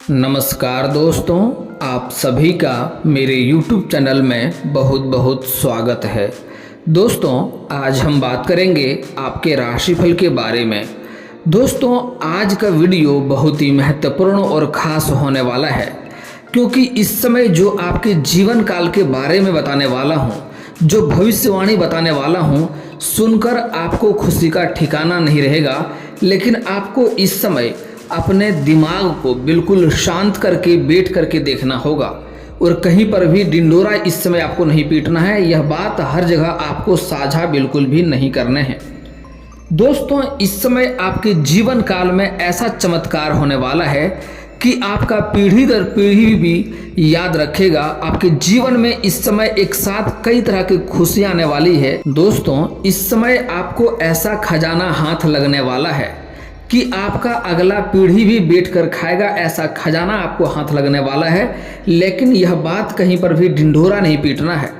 नमस्कार दोस्तों, आप सभी का मेरे YouTube चैनल में बहुत बहुत स्वागत है। दोस्तों, आज हम बात करेंगे आपके राशिफल के बारे में। दोस्तों, आज का वीडियो बहुत ही महत्वपूर्ण और ख़ास होने वाला है, क्योंकि इस समय जो आपके जीवन काल के बारे में बताने वाला हूँ, जो भविष्यवाणी बताने वाला हूँ, सुनकर आपको खुशी का ठिकाना नहीं रहेगा। लेकिन आपको इस समय अपने दिमाग को बिल्कुल शांत करके बैठ करके देखना होगा और कहीं पर भी डिंडोरा इस समय आपको नहीं पीटना है। यह बात हर जगह आपको साझा बिल्कुल भी नहीं करने हैं। दोस्तों, इस समय आपके जीवन काल में ऐसा चमत्कार होने वाला है कि आपका पीढ़ी दर पीढ़ी भी याद रखेगा। आपके जीवन में इस समय एक साथ कई तरह की खुशियां आने वाली है। दोस्तों, इस समय आपको ऐसा खजाना हाथ लगने वाला है कि आपका अगला पीढ़ी भी बैठ कर खाएगा। ऐसा खजाना आपको हाथ लगने वाला है, लेकिन यह बात कहीं पर भी ढिंढोरा नहीं पीटना है।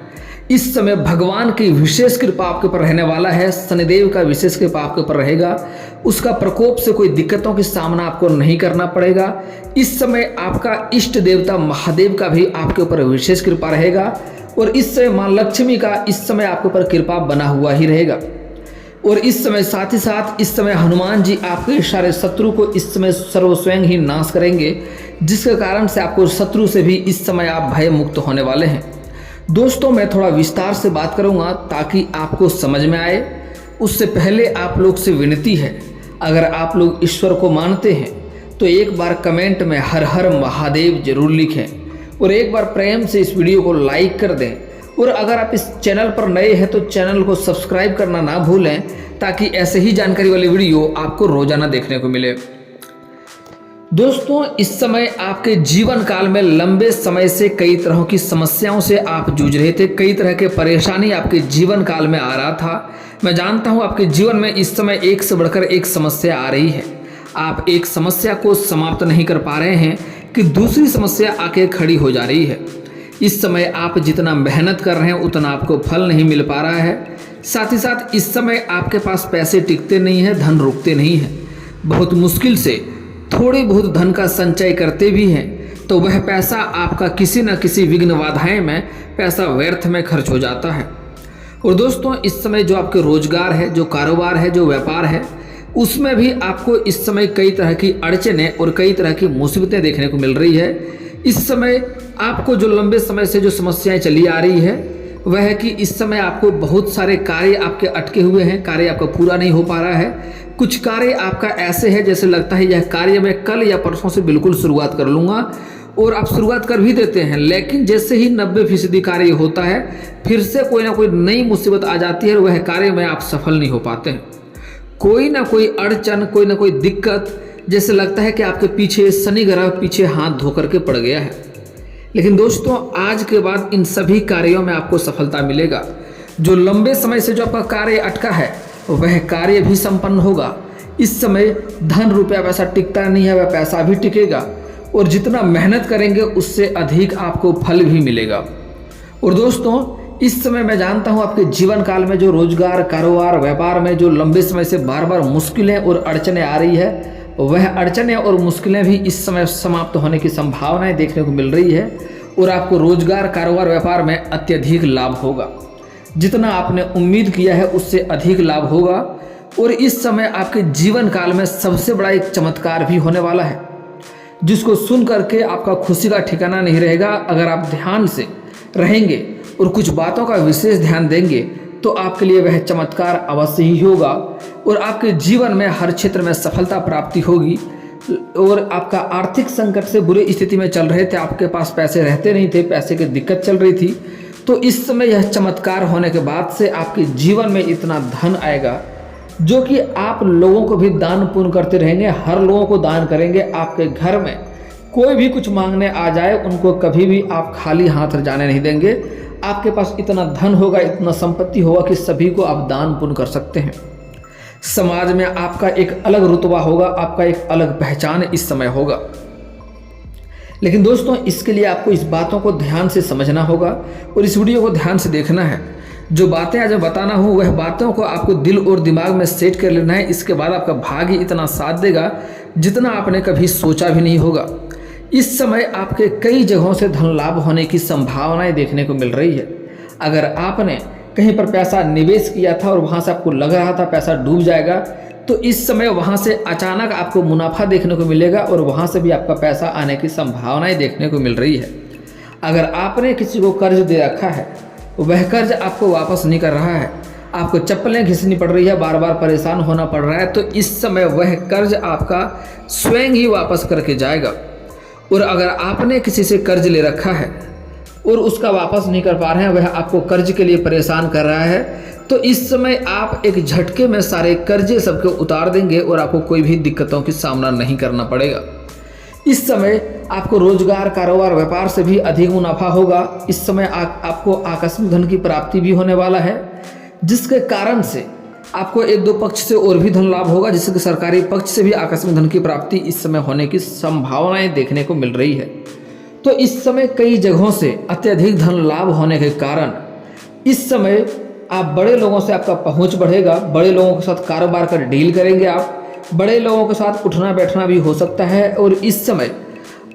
इस समय भगवान की विशेष कृपा आपके ऊपर रहने वाला है। शनिदेव का विशेष कृपा आपके ऊपर रहेगा। उसका प्रकोप से कोई दिक्कतों की सामना आपको नहीं करना पड़ेगा। इस समय आपका इष्ट देवता महादेव का भी आपके ऊपर विशेष कृपा रहेगा और इस समय माँ लक्ष्मी का इस समय आपके ऊपर कृपा बना हुआ ही रहेगा। और इस समय साथ ही साथ इस समय हनुमान जी आपके सारे शत्रु को इस समय सर्व स्वयं ही नाश करेंगे, जिसके कारण से आपको शत्रु से भी इस समय आप भय मुक्त होने वाले हैं। दोस्तों, मैं थोड़ा विस्तार से बात करूंगा ताकि आपको समझ में आए। उससे पहले आप लोग से विनती है, अगर आप लोग ईश्वर को मानते हैं तो एक बार कमेंट में हर हर महादेव जरूर लिखें और एक बार प्रेम से इस वीडियो को लाइक कर दें। और अगर आप इस चैनल पर नए हैं तो चैनल को सब्सक्राइब करना ना भूलें, ताकि ऐसे ही जानकारी वाली वीडियो आपको रोजाना देखने को मिले। दोस्तों, इस समय आपके जीवन काल में लंबे समय से कई तरह की समस्याओं से आप जूझ रहे थे। कई तरह के परेशानी आपके जीवन काल में आ रहा था। मैं जानता हूं आपके जीवन में इस समय एक से बढ़कर एक समस्या आ रही है। आप एक समस्या को समाप्त नहीं कर पा रहे हैं कि दूसरी समस्या आके खड़ी हो जा रही है। इस समय आप जितना मेहनत कर रहे हैं उतना आपको फल नहीं मिल पा रहा है। साथ ही साथ इस समय आपके पास पैसे टिकते नहीं हैं, धन रुकते नहीं हैं। बहुत मुश्किल से थोड़े बहुत धन का संचय करते भी हैं तो वह पैसा आपका किसी न किसी विघ्न बाधाएं में पैसा व्यर्थ में खर्च हो जाता है। और दोस्तों, इस समय जो आपके रोजगार है, जो कारोबार है, जो व्यापार है, उसमें भी आपको इस समय कई तरह की अड़चनें और कई तरह की मुसीबतें देखने को मिल रही है। इस समय आपको जो लंबे समय से जो समस्याएं चली आ रही है वह है कि इस समय आपको बहुत सारे कार्य आपके अटके हुए हैं, कार्य आपका पूरा नहीं हो पा रहा है। कुछ कार्य आपका ऐसे है जैसे लगता है यह कार्य मैं कल या परसों से बिल्कुल शुरुआत कर लूँगा, और आप शुरुआत कर भी देते हैं, लेकिन जैसे ही 90% कार्य होता है फिर से कोई ना कोई नई मुसीबत आ जाती है और वह कार्य में आप सफल नहीं हो पाते हैं। कोई ना कोई अड़चन, कोई ना कोई दिक्कत, जैसे लगता है कि आपके पीछे शनि ग्रह पीछे हाथ धो करके पड़ गया है। लेकिन दोस्तों, आज के बाद इन सभी कार्यों में आपको सफलता मिलेगा। जो लंबे समय से जो आपका कार्य अटका है वह कार्य भी संपन्न होगा। इस समय धन रुपया पैसा टिकता नहीं है, वह पैसा भी टिकेगा और जितना मेहनत करेंगे उससे अधिक आपको फल भी मिलेगा। और दोस्तों, इस समय मैं जानता हूं आपके जीवन काल में जो रोजगार, कारोबार, व्यापार में जो लंबे समय से बार बार मुश्किलें और अड़चनें आ रही है, वह अड़चनें और मुश्किलें भी इस समय समाप्त होने की संभावनाएं देखने को मिल रही है और आपको रोजगार, कारोबार, व्यापार में अत्यधिक लाभ होगा। जितना आपने उम्मीद किया है उससे अधिक लाभ होगा। और इस समय आपके जीवन काल में सबसे बड़ा एक चमत्कार भी होने वाला है, जिसको सुन करके आपका खुशी का ठिकाना नहीं रहेगा। अगर आप ध्यान से रहेंगे और कुछ बातों का विशेष ध्यान देंगे तो आपके लिए वह चमत्कार अवश्य ही होगा और आपके जीवन में हर क्षेत्र में सफलता प्राप्ति होगी। और आपका आर्थिक संकट से बुरी स्थिति में चल रहे थे, आपके पास पैसे रहते नहीं थे, पैसे की दिक्कत चल रही थी, तो इस समय यह चमत्कार होने के बाद से आपके जीवन में इतना धन आएगा जो कि आप लोगों को भी दान पुण्य करते रहेंगे। हर लोगों को दान करेंगे। आपके घर में कोई भी कुछ मांगने आ जाए उनको कभी भी आप खाली हाथ जाने नहीं देंगे। आपके पास इतना धन होगा, इतना संपत्ति होगा कि सभी को आप दान पुण्य कर सकते हैं। समाज में आपका एक अलग रुतबा होगा, आपका एक अलग पहचान इस समय होगा। लेकिन दोस्तों, इसके लिए आपको इस बातों को ध्यान से समझना होगा और इस वीडियो को ध्यान से देखना है। जो बातें आज बताना हो वह बातों को आपको दिल और दिमाग में सेट कर लेना है। इसके बाद आपका भाग्य इतना साथ देगा जितना आपने कभी सोचा भी नहीं होगा। इस समय आपके कई जगहों से धन लाभ होने की संभावनाएं देखने को मिल रही है। अगर आपने कहीं पर पैसा निवेश किया था और वहां से आपको लग रहा था पैसा डूब जाएगा, तो इस समय वहां से अचानक आपको मुनाफा देखने को मिलेगा और वहां से भी आपका पैसा आने की संभावनाएं देखने को मिल रही है। अगर आपने किसी को कर्ज दे रखा है, वह कर्ज आपको वापस नहीं कर रहा है, आपको चप्पलें घिसनी पड़ रही है, बार बार परेशान होना पड़ रहा है, तो इस समय वह कर्ज आपका स्वयं ही वापस करके जाएगा। और अगर आपने किसी से कर्ज ले रखा है और उसका वापस नहीं कर पा रहे हैं, वह आपको कर्ज के लिए परेशान कर रहा है, तो इस समय आप एक झटके में सारे कर्जे सबके उतार देंगे और आपको कोई भी दिक्कतों की सामना नहीं करना पड़ेगा। इस समय आपको रोजगार, कारोबार, व्यापार से भी अधिक मुनाफा होगा। इस समय आपको आकस्मिक धन की प्राप्ति भी होने वाला है, जिसके कारण से आपको एक दो पक्ष से और भी धन लाभ होगा, जिससे सरकारी पक्ष से भी आकस्मिक धन की प्राप्ति इस समय होने की संभावनाएं देखने को मिल रही है। तो इस समय कई जगहों से अत्यधिक धन लाभ होने के कारण इस समय आप बड़े लोगों से आपका पहुंच बढ़ेगा, बड़े लोगों के साथ कारोबार का डील करेंगे, आप बड़े लोगों के साथ उठना बैठना भी हो सकता है। और इस समय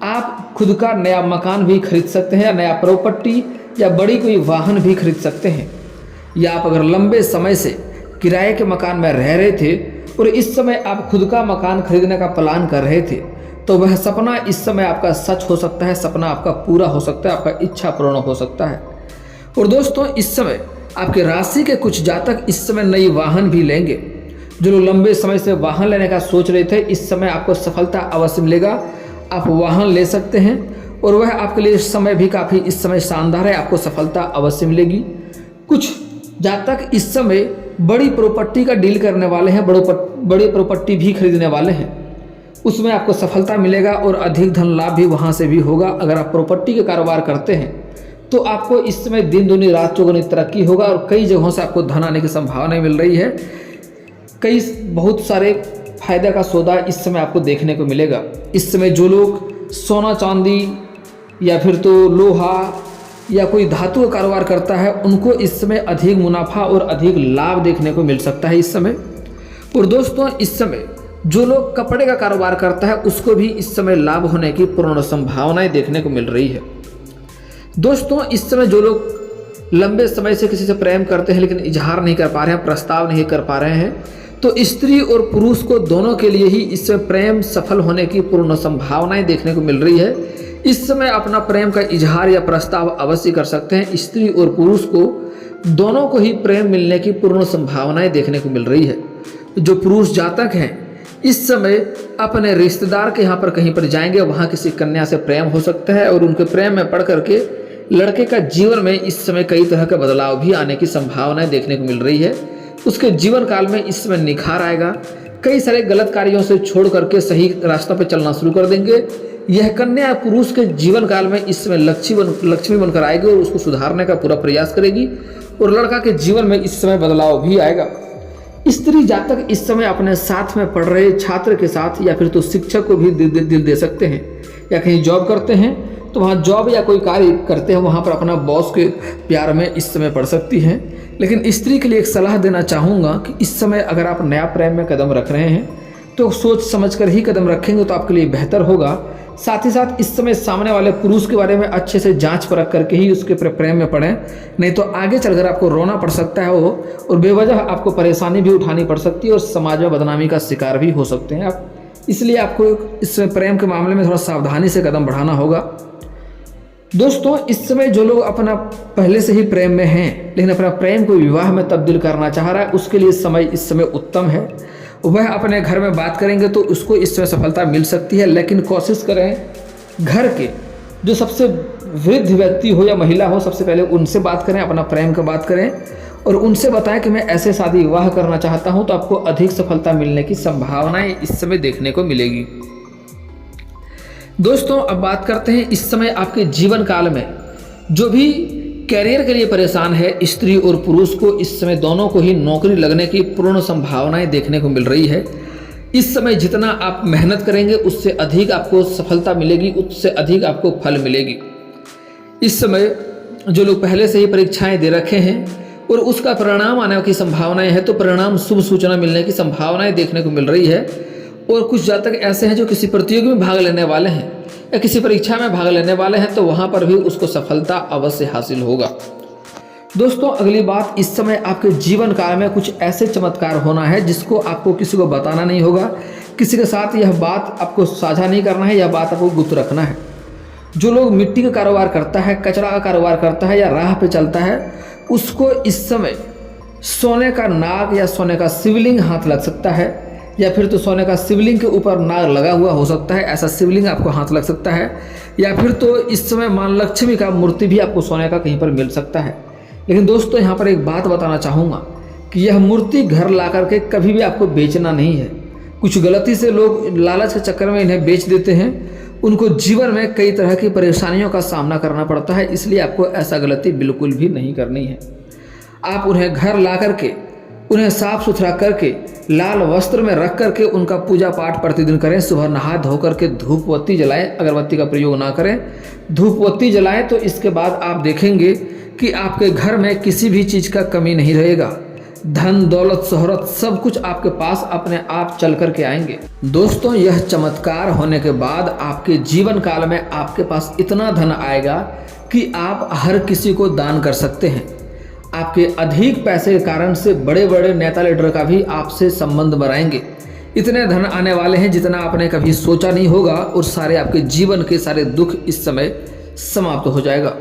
आप खुद का नया मकान भी खरीद सकते हैं, या नया प्रॉपर्टी या बड़ी कोई वाहन भी खरीद सकते हैं। या आप अगर लंबे समय से किराए के मकान में रह रहे थे और इस समय आप खुद का मकान खरीदने का प्लान कर रहे थे, तो वह सपना इस समय आपका सच हो सकता है, सपना आपका पूरा हो सकता है, आपका इच्छा पूर्ण हो सकता है। और दोस्तों, इस समय आपके राशि के कुछ जातक इस समय नई वाहन भी लेंगे। जो लोग लंबे समय से वाहन लेने का सोच रहे थे, इस समय आपको सफलता अवश्य मिलेगा, आप वाहन ले सकते हैं और वह आपके लिए समय भी काफ़ी इस समय शानदार है, आपको सफलता अवश्य मिलेगी। कुछ जातक इस समय बड़ी प्रॉपर्टी का डील करने वाले हैं, बड़ी प्रॉपर्टी भी खरीदने वाले हैं, उसमें आपको सफलता मिलेगा और अधिक धन लाभ भी वहाँ से भी होगा। अगर आप प्रॉपर्टी के कारोबार करते हैं तो आपको इस समय दिन दूनी रात चौगुनी तरक्की होगा और कई जगहों से आपको धन आने की संभावना मिल रही है। बहुत सारे फायदे का सौदा इस समय आपको देखने को मिलेगा। इस समय जो लोग सोना चांदी या फिर तो लोहा या कोई धातु का कारोबार करता है, उनको इस समय अधिक मुनाफा और अधिक लाभ देखने को मिल सकता है इस समय। और दोस्तों, इस समय जो लोग कपड़े का कारोबार करता है, उसको भी इस समय लाभ होने की पूर्ण संभावनाएं देखने को मिल रही है। दोस्तों, इस समय जो लोग लंबे समय से किसी से प्रेम करते हैं लेकिन इजहार नहीं कर पा रहे हैं, प्रस्ताव नहीं कर पा रहे हैं, तो स्त्री और पुरुष को दोनों के लिए ही इस समय प्रेम सफल होने की पूर्ण संभावनाएं देखने को मिल रही है। इस समय अपना प्रेम का इजहार या प्रस्ताव अवश्य कर सकते हैं। स्त्री और पुरुष को दोनों को ही प्रेम मिलने की पूर्ण संभावनाएं देखने को मिल रही है। जो पुरुष जातक हैं, इस समय अपने रिश्तेदार के यहाँ पर कहीं पर जाएंगे, वहाँ किसी कन्या से प्रेम हो सकता है और उनके प्रेम में पड़ करके लड़के का जीवन में इस समय कई तरह का बदलाव भी आने की संभावनाएं देखने को मिल रही है। उसके जीवन काल में इस समय निखार आएगा, कई सारे गलत कार्यों से छोड़ करके सही रास्ता पर चलना शुरू कर देंगे। यह कन्या पुरुष के जीवन काल में इस समय लक्ष्मी बनकर आएगी और उसको सुधारने का पूरा प्रयास करेगी और लड़का के जीवन में इस समय बदलाव भी आएगा। स्त्री जातक इस समय अपने साथ में पढ़ रहे छात्र के साथ या फिर तो शिक्षक को भी दिल दे सकते हैं, या कहीं जॉब करते हैं तो वहाँ जॉब या कोई कार्य करते हैं, वहाँ पर अपना बॉस के प्यार में इस समय पड़ सकती हैं। लेकिन स्त्री के लिए एक सलाह देना चाहूँगा कि इस समय अगर आप नया प्रेम में कदम रख रहे हैं तो सोच समझ कर ही कदम रखेंगे तो आपके लिए बेहतर होगा। साथ ही साथ इस समय सामने वाले पुरुष के बारे में अच्छे से जांच परख करके ही उसके प्रेम में पड़ें, नहीं तो आगे चलकर आपको रोना पड़ सकता है वो, और बेवजह आपको परेशानी भी उठानी पड़ सकती है और समाज में बदनामी का शिकार भी हो सकते हैं आप। इसलिए आपको इस प्रेम के मामले में थोड़ा सावधानी से कदम बढ़ाना होगा। दोस्तों, इस समय जो लोग अपना पहले से ही प्रेम में हैं लेकिन अपना प्रेम को विवाह में तब्दील करना चाह रहा है, उसके लिए समय इस समय उत्तम है। वह अपने घर में बात करेंगे तो उसको इस समय सफलता मिल सकती है, लेकिन कोशिश करें घर के जो सबसे वृद्ध व्यक्ति हो या महिला हो, सबसे पहले उनसे बात करें, अपना प्रेम का बात करें और उनसे बताएं कि मैं ऐसे शादी विवाह करना चाहता हूं, तो आपको अधिक सफलता मिलने की संभावनाएं इस समय देखने को मिलेगी। दोस्तों, अब बात करते हैं इस समय आपके जीवन काल में जो भी कैरियर के लिए परेशान है, स्त्री और पुरुष को इस समय दोनों को ही नौकरी लगने की पूर्ण संभावनाएं देखने को मिल रही है। इस समय जितना आप मेहनत करेंगे उससे अधिक आपको सफलता मिलेगी, उससे अधिक आपको फल मिलेगी। इस समय जो लोग पहले से ही परीक्षाएं दे रखे हैं और उसका परिणाम आने की संभावनाएं है, तो परिणाम शुभ सूचना मिलने की संभावनाएं देखने को मिल रही है। और कुछ जातक ऐसे हैं जो किसी प्रतियोगी में भाग लेने वाले हैं या किसी परीक्षा में भाग लेने वाले हैं, तो वहाँ पर भी उसको सफलता अवश्य हासिल होगा। दोस्तों अगली बात, इस समय आपके जीवन काल में कुछ ऐसे चमत्कार होना है जिसको आपको किसी को बताना नहीं होगा, किसी के साथ यह बात आपको साझा नहीं करना है, यह बात आपको गुप्त रखना है। जो लोग मिट्टी का कारोबार करता है, कचरा का कारोबार करता है या राह पे चलता है, उसको इस समय सोने का नाग या सोने का शिवलिंग हाथ लग सकता है, या फिर तो सोने का शिवलिंग के ऊपर नाग लगा हुआ हो सकता है, ऐसा शिवलिंग आपको हाथ लग सकता है, या फिर तो इस समय मां लक्ष्मी का मूर्ति भी आपको सोने का कहीं पर मिल सकता है। लेकिन दोस्तों यहाँ पर एक बात बताना चाहूँगा कि यह मूर्ति घर ला करके कभी भी आपको बेचना नहीं है। कुछ गलती से लोग लालच के चक्कर में इन्हें बेच देते हैं, उनको जीवन में कई तरह की परेशानियों का सामना करना पड़ता है, इसलिए आपको ऐसा गलती बिल्कुल भी नहीं करनी है। आप उन्हें घर ला करके उन्हें साफ सुथरा करके लाल वस्त्र में रख करके उनका पूजा पाठ प्रतिदिन करें। सुबह नहा धो करके धूपबत्ती जलाएं, अगरबत्ती का प्रयोग ना करें, धूपबत्ती जलाएं, तो इसके बाद आप देखेंगे कि आपके घर में किसी भी चीज़ का कमी नहीं रहेगा। धन दौलत शोहरत सब कुछ आपके पास अपने आप चल कर के आएंगे। दोस्तों यह चमत्कार होने के बाद आपके जीवन काल में आपके पास इतना धन आएगा कि आप हर किसी को दान कर सकते हैं। आपके अधिक पैसे के कारण से बड़े बड़े नेता लीडर का भी आपसे संबंध बनाएंगे। इतने धन आने वाले हैं जितना आपने कभी सोचा नहीं होगा, और सारे आपके जीवन के सारे दुख इस समय समाप्त हो जाएगा।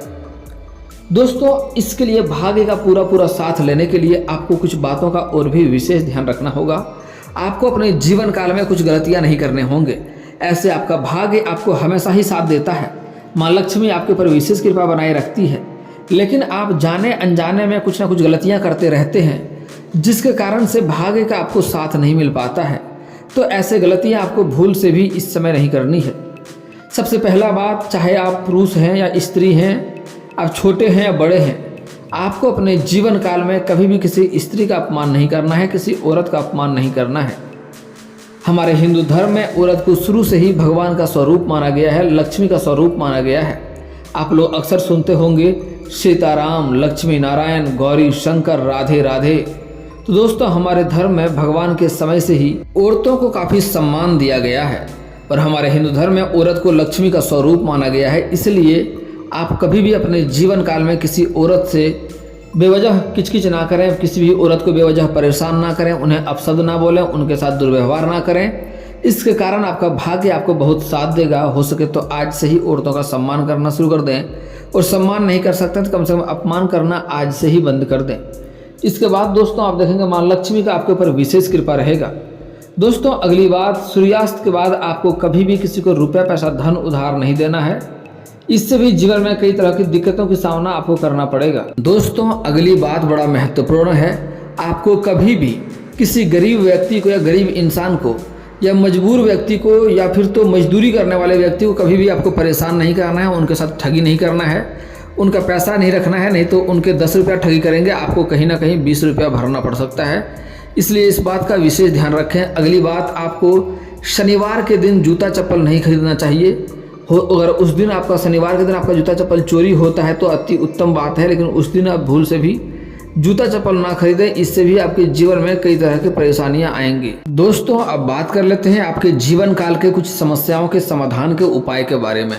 दोस्तों इसके लिए भाग्य का पूरा साथ लेने के लिए आपको कुछ बातों का और भी विशेष ध्यान रखना होगा। आपको अपने जीवन काल में कुछ गलतियां नहीं करने होंगे, ऐसे आपका भाग्य आपको हमेशा ही साथ देता है। माँ लक्ष्मी आपके ऊपर विशेष कृपा बनाए रखती है, लेकिन आप जाने अनजाने में कुछ ना कुछ गलतियां करते रहते हैं, जिसके कारण से भाग्य का आपको साथ नहीं मिल पाता है। तो ऐसे गलतियां आपको भूल से भी इस समय नहीं करनी है। सबसे पहला बात, चाहे आप पुरुष हैं या स्त्री हैं, आप छोटे हैं या बड़े हैं, आपको अपने जीवन काल में कभी भी किसी स्त्री का अपमान नहीं करना है, किसी औरत का अपमान नहीं करना है। हमारे हिंदू धर्म में औरत को शुरू से ही भगवान का स्वरूप माना गया है, लक्ष्मी का स्वरूप माना गया है। आप लोग अक्सर सुनते होंगे सीताराम, लक्ष्मी नारायण, गौरी शंकर, राधे राधे। तो दोस्तों हमारे धर्म में भगवान के समय से ही औरतों को काफ़ी सम्मान दिया गया है, और हमारे हिंदू धर्म में औरत को लक्ष्मी का स्वरूप माना गया है। इसलिए आप कभी भी अपने जीवन काल में किसी औरत से बेवजह किचकिच ना करें, किसी भी औरत को बेवजह परेशान ना करें, उन्हें अपशब्द ना बोलें, उनके साथ दुर्व्यवहार ना करें। इसके कारण आपका भाग्य आपको बहुत साथ देगा। हो सके तो आज से ही औरतों का सम्मान करना शुरू कर दें, और सम्मान नहीं कर सकते तो कम से कम अपमान करना आज से ही बंद कर दें। इसके बाद दोस्तों आप देखेंगे माँ लक्ष्मी का आपके ऊपर विशेष कृपा रहेगा। दोस्तों अगली बात, सूर्यास्त के बाद आपको कभी भी किसी को रुपया पैसा धन उधार नहीं देना है, इससे भी जीवन में कई तरह की दिक्कतों का सामना आपको करना पड़ेगा। दोस्तों अगली बात बड़ा महत्वपूर्ण है, आपको कभी भी किसी गरीब व्यक्ति को या गरीब इंसान को या मजबूर व्यक्ति को या फिर तो मजदूरी करने वाले व्यक्ति को कभी भी आपको परेशान नहीं करना है, उनके साथ ठगी नहीं करना है, उनका पैसा नहीं रखना है, नहीं तो उनके 10 रुपया ठगी करेंगे, आपको कहीं ना कहीं 20 रुपया भरना पड़ सकता है। इसलिए इस बात का विशेष ध्यान रखें। अगली बात, आपको शनिवार के दिन जूता चप्पल नहीं खरीदना चाहिए। अगर उस दिन आपका शनिवार के दिन आपका जूता चप्पल चोरी होता है तो अति उत्तम बात है, लेकिन उस दिन आप भूल से भी जूता चप्पल ना खरीदें, इससे भी आपके जीवन में कई तरह की परेशानियां आएंगी। दोस्तों अब बात कर लेते हैं आपके जीवन काल के कुछ समस्याओं के समाधान के उपाय के बारे में।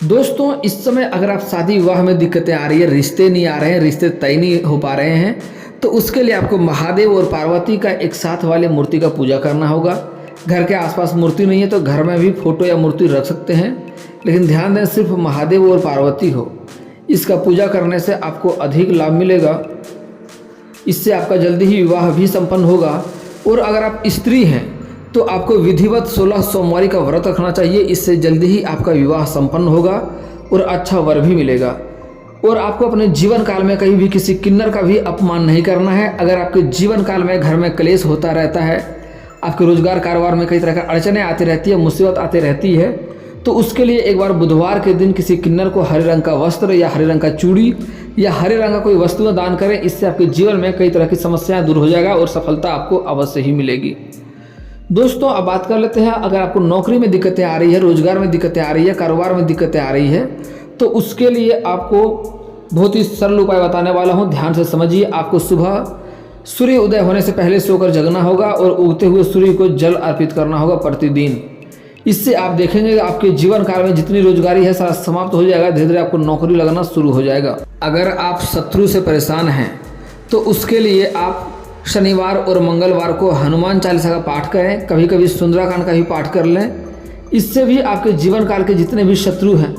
दोस्तों इस समय अगर आप शादी विवाह में दिक्कतें आ रही है, रिश्ते नहीं आ रहे हैं, रिश्ते तय नहीं हो पा रहे हैं, तो उसके लिए आपको महादेव और पार्वती का एक साथ वाले मूर्ति का पूजा करना होगा। घर के आसपास मूर्ति नहीं है तो घर में भी फोटो या मूर्ति रख सकते हैं, लेकिन ध्यान दें सिर्फ महादेव और पार्वती हो। इसका पूजा करने से आपको अधिक लाभ मिलेगा, इससे आपका जल्दी ही विवाह भी संपन्न होगा। और अगर आप स्त्री हैं तो आपको विधिवत 16 सोमवारी का व्रत रखना चाहिए, इससे जल्दी ही आपका विवाह संपन्न होगा और अच्छा वर भी मिलेगा। और आपको अपने जीवन काल में कहीं भी किसी किन्नर का भी अपमान नहीं करना है। अगर आपके जीवन काल में घर में क्लेश होता रहता है, आपके रोजगार कारोबार में कई तरह का अड़चने आती रहती है, मुसीबत आती रहती है, तो उसके लिए एक बार बुधवार के दिन किसी किन्नर को हरे रंग का वस्त्र या हरे रंग का चूड़ी या हरे रंग का कोई वस्तु दान करें। इससे आपके जीवन में कई तरह की समस्याएं दूर हो जाएगा और सफलता आपको अवश्य ही मिलेगी। दोस्तों अब बात कर लेते हैं, अगर आपको नौकरी में दिक्कतें आ रही है, रोजगार में दिक्कतें आ रही है, कारोबार में दिक्कतें आ रही है, तो उसके लिए आपको बहुत ही सरल उपाय बताने वाला हूँ, ध्यान से समझिए। आपको सुबह सूर्य उदय होने से पहले सोकर जगना होगा और उगते हुए सूर्य को जल अर्पित करना होगा प्रतिदिन। इससे आप देखेंगे कि आपके जीवन काल में जितनी रोजगारी है सारा समाप्त हो जाएगा, धीरे धीरे आपको नौकरी लगना शुरू हो जाएगा। अगर आप शत्रु से परेशान हैं तो उसके लिए आप शनिवार और मंगलवार को हनुमान चालीसा का पाठ करें, कभी कभी सुंदराकांड का भी पाठ कर लें। इससे भी आपके जीवन काल के जितने भी शत्रु हैं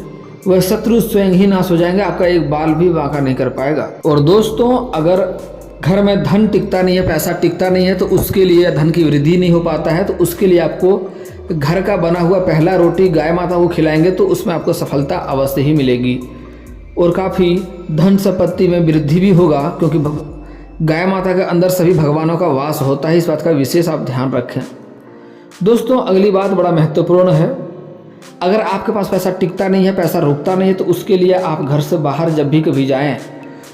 वह शत्रु स्वयं ही नाश हो जाएंगे, आपका एक बाल भी बांका नहीं कर पाएगा। और दोस्तों, अगर घर में धन टिकता नहीं है, पैसा टिकता नहीं है, तो उसके लिए धन की वृद्धि नहीं हो पाता है, तो उसके लिए आपको घर का बना हुआ पहला रोटी गाय माता को खिलाएंगे तो उसमें आपको सफलता अवश्य ही मिलेगी और काफ़ी धन संपत्ति में वृद्धि भी होगा, क्योंकि गाय माता के अंदर सभी भगवानों का वास होता है। इस बात का विशेष आप ध्यान रखें। दोस्तों, अगली बात बड़ा महत्वपूर्ण है। अगर आपके पास पैसा टिकता नहीं है, पैसा रुकता नहीं है, तो उसके लिए आप घर से बाहर जब भी कभी जाएं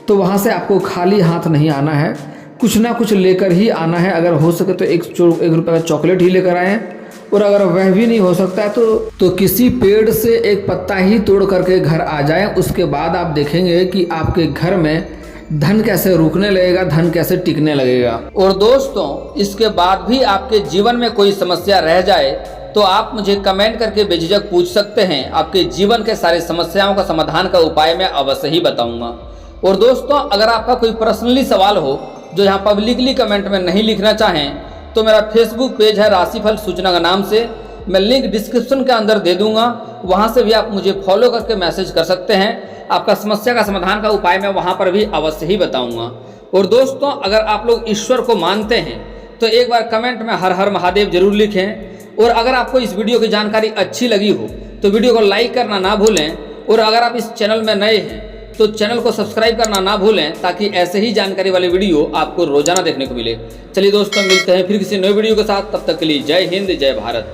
तो वहाँ से आपको खाली हाथ नहीं आना है, कुछ ना कुछ लेकर ही आना है। अगर हो सके तो 1 रुपये का चॉकलेट ही लेकर आएँ, और अगर वह भी नहीं हो सकता है तो किसी पेड़ से एक पत्ता ही तोड़ करके घर आ जाएं। उसके बाद आप देखेंगे कि आपके घर में धन कैसे रुकने लगेगा, धन कैसे टिकने लगेगा। और दोस्तों, इसके बाद भी आपके जीवन में कोई समस्या रह जाए तो आप मुझे कमेंट करके बेझिझक पूछ सकते हैं। आपके जीवन के सारे समस्याओं का समाधान का उपाय मैं अवश्य ही बताऊंगा। और दोस्तों, अगर आपका कोई पर्सनली सवाल हो जो यहाँ पब्लिकली कमेंट में नहीं लिखना चाहें तो मेरा फेसबुक पेज है राशिफल सूचना का नाम से, मैं लिंक डिस्क्रिप्शन के अंदर दे दूंगा, वहाँ से भी आप मुझे फॉलो करके मैसेज कर सकते हैं। आपका समस्या का समाधान का उपाय मैं वहाँ पर भी अवश्य ही बताऊंगा। और दोस्तों, अगर आप लोग ईश्वर को मानते हैं तो एक बार कमेंट में हर हर महादेव जरूर लिखें। और अगर आपको इस वीडियो की जानकारी अच्छी लगी हो तो वीडियो को लाइक करना ना भूलें। और अगर आप इस चैनल में नए हैं तो चैनल को सब्सक्राइब करना ना भूलें, ताकि ऐसे ही जानकारी वाले वीडियो आपको रोजाना देखने को मिले। चलिए दोस्तों, मिलते हैं फिर किसी नए वीडियो के साथ। तब तक के लिए जय हिंद, जय भारत।